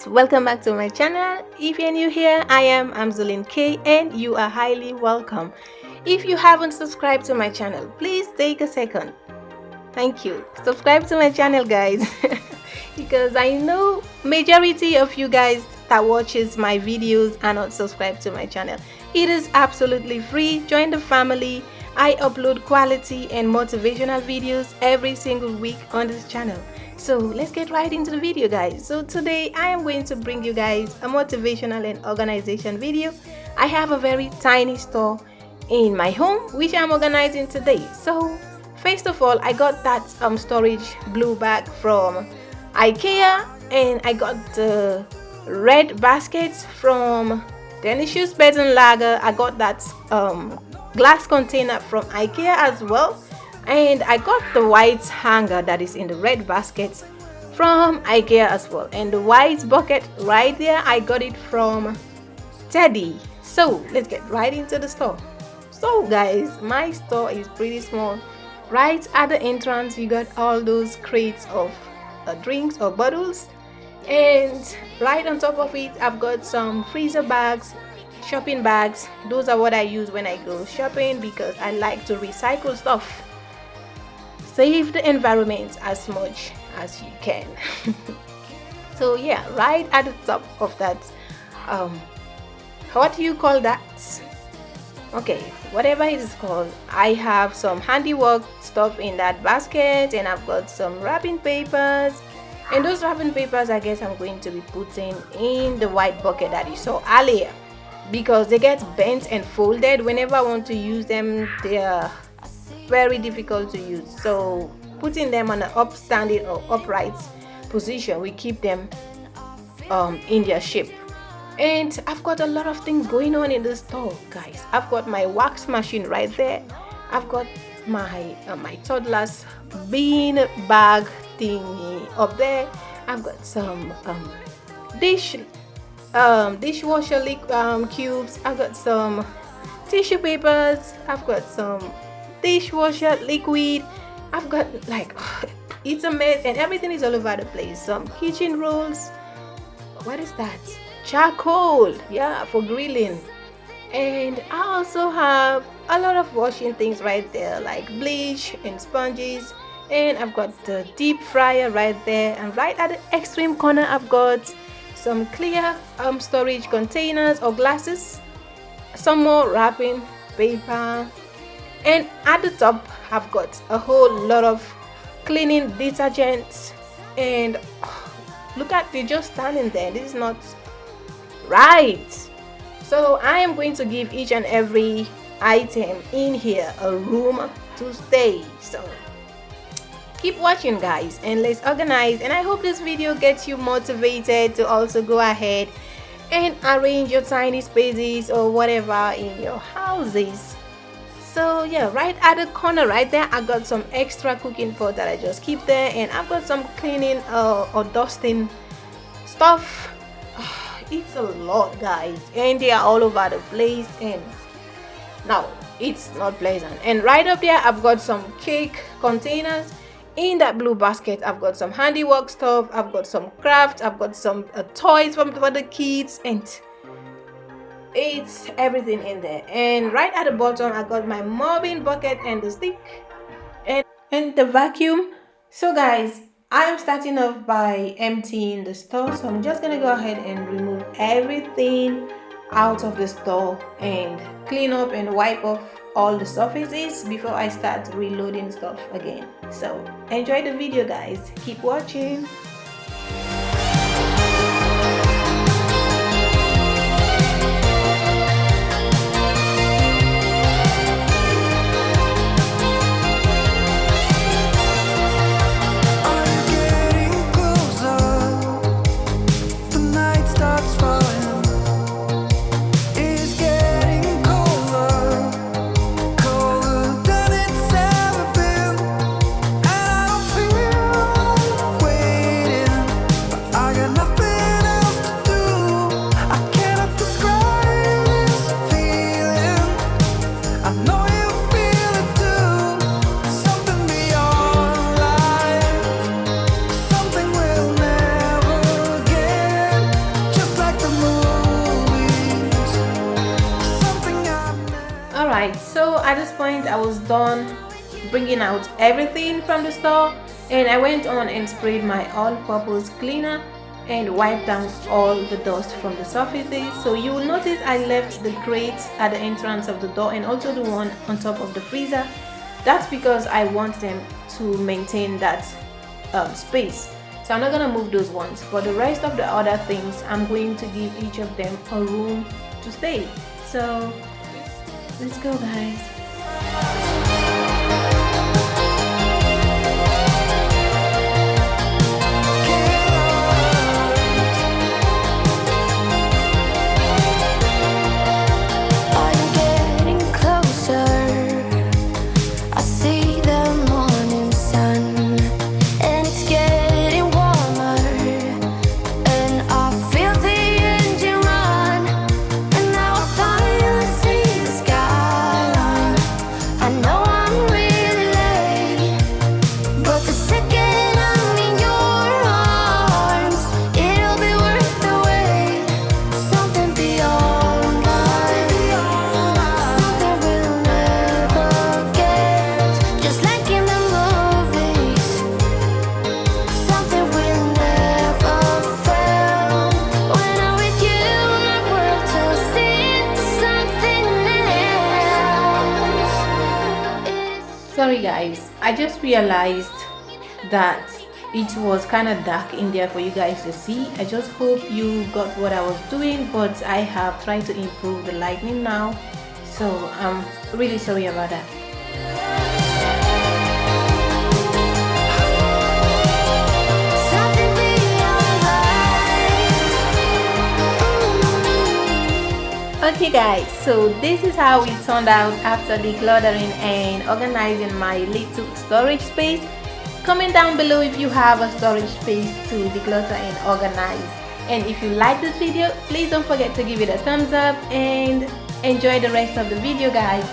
welcome back to my channel. If you're new here, I am Amzulin K and you are highly welcome. If you haven't subscribed to my channel, please take a second. Thank you. Subscribe to my channel, guys. Because I know majority of you guys that watches my videos are not subscribed to my channel. It is absolutely free. Join the family. I upload quality and motivational videos every single week on this channel. So let's get right into the video, guys. So today I am going to bring you guys a motivational and organization video. I have a very tiny store in my home which I'm organizing today. So first of all, I got that storage blue bag from IKEA, and I got the red baskets from Denish's Bed and Lager. I got that glass container from IKEA as well, and I got the white hanger that is in the red basket from IKEA as well, and the white bucket right there, I got it from Teddy. So let's get right into the store. So guys, my store is pretty small. Right at the entrance you got all those crates of drinks or bottles, and right on top of it I've got some freezer bags, shopping bags. Those are what I use when I go shopping because I like to recycle stuff. Save the environment as much as you can. So yeah, right at the top of that, what do you call that? Okay, whatever it is called, I have some handiwork stuff in that basket, and I've got some wrapping papers, and those wrapping papers I guess I'm going to be putting in the white bucket that you saw earlier because they get bent and folded. Whenever I want to use them, they are very difficult to use, so putting them on an upstanding or upright position we keep them in their shape. And I've got a lot of things going on in the store, guys. I've got my wax machine right there. I've got my my toddler's bean bag thingy up there. I've got some dishwasher cubes. I've got some tissue papers. I've got some dishwasher liquid. I've got like it's a mess, and everything is all over the place. Some kitchen rolls. What is that? Charcoal, yeah, for grilling. And I also have a lot of washing things right there, like bleach and sponges, and I've got the deep fryer right there, and right at the extreme corner I've got some clear storage containers or glasses, some more wrapping paper, and at the top I've got a whole lot of cleaning detergents. And look at me just standing there. This is not right. So I am going to give each and every item in here a room to stay. So keep watching, guys, and let's organize. And I hope this video gets you motivated to also go ahead and arrange your tiny spaces or whatever in your houses. So yeah, right at the corner right there I got some extra cooking pot that I just keep there, and I've got some cleaning or dusting stuff. It's a lot, guys, and they are all over the place, and now it's not pleasant. And right up there I've got some cake containers. In that blue basket I've got some handiwork stuff, I've got some crafts, I've got some toys for the kids, and it's everything in there. And right at the bottom I got my mopping bucket and the stick and the vacuum. So guys, I am starting off by emptying the store, so I'm just gonna go ahead and remove everything out of the store and clean up and wipe off all the surfaces before I start reloading stuff again. So enjoy the video, guys. Keep watching. Wait Alright, so at this point I was done bringing out everything from the store, and I went on and sprayed my all-purpose cleaner and wiped down all the dust from the surfaces. So you will notice I left the crates at the entrance of the door and also the one on top of the freezer. That's because I want them to maintain that space. So I'm not gonna move those ones, but the rest of the other things I'm going to give each of them a room to stay. So let's go, guys. Sorry guys, I just realized that it was kind of dark in there for you guys to see. I just hope you got what I was doing, but I have tried to improve the lighting now, so I'm really sorry about that. Okay guys, so this is how it turned out after decluttering and organizing my little storage space. Comment down below if you have a storage space to declutter and organize. And if you like this video, please don't forget to give it a thumbs up and enjoy the rest of the video, guys.